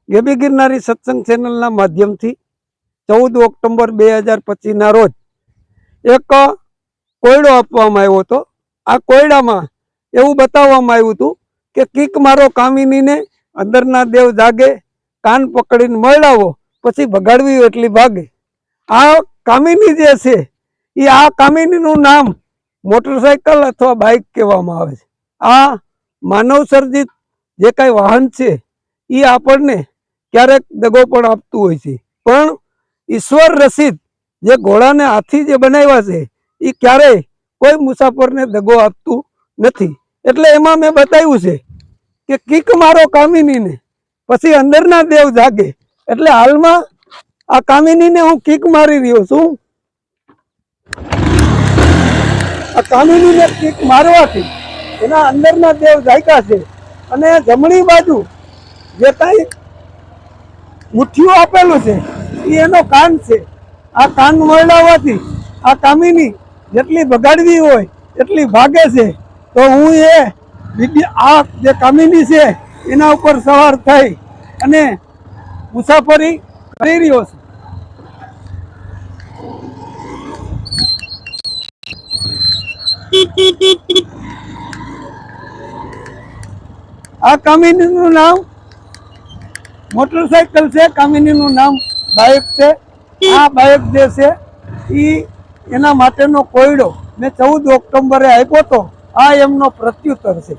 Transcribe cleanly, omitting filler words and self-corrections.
ગેબી ગિરનારી સત્સંગ ચેનલના માધ્યમથી 14 ઓક્ટોબર 2025ના રોજ એક કોયડો આપવામાં આવ્યો હતો। આ કોયડામાં એવું બતાવવામાં આવ્યું હતું કે કીક મારો કામિનીને, અંદરના દેવ જાગે, કાન પકડીને મળાવો, પછી બગાડવી એટલી ભાગે। આ કામિની જે છે એ આ કામિનીનું નામ મોટરસાયકલ અથવા બાઇક કહેવામાં આવે છે। આ માનવ સર્જિત જે કાંઈ વાહન છે એ આપણને ક્યારેક દગો પણ આપતું હોય છે, પણ ઈશ્વર રસિત જે ઘોડાને હાથી જે બનાવ્યા છે એ ક્યારેય કોઈ મુસાફરને દગો આપતું નથી। એટલે એમાં મેં બતાવ્યું છે કે કીક મારો કામિનીને, પછી અંદરના દેવ જાગે। એટલે હાલમાં આ કામિનીને હું કીક મારી રહ્યો છું। આ કામિનીને કીક મારવાથી એના અંદરના દેવ જાગ્યા છે અને જમણી બાજુ જે કાંઈ મુઠ્ઠીઓ આપેલું છે એ એનો કાન છે। આ કાન મળાવવાથી આ કામિની જેટલી બગાડવી હોય એટલી ભાગે છે। તો હું આ જે કામિની છે એના ઉપર સવાર થઈ અને મુસાફરી કરી રહ્યો છું। આ કામિનીનું નામ મોટરસાયકલ છે, કામિનીનું નામ બાઇક છે। આ બાઇક જે છે એ એના માટેનો કોયડો મેં 14 ઓક્ટોબરે આપ્યો હતો। આ એમનો પ્રત્યુત્તર છે।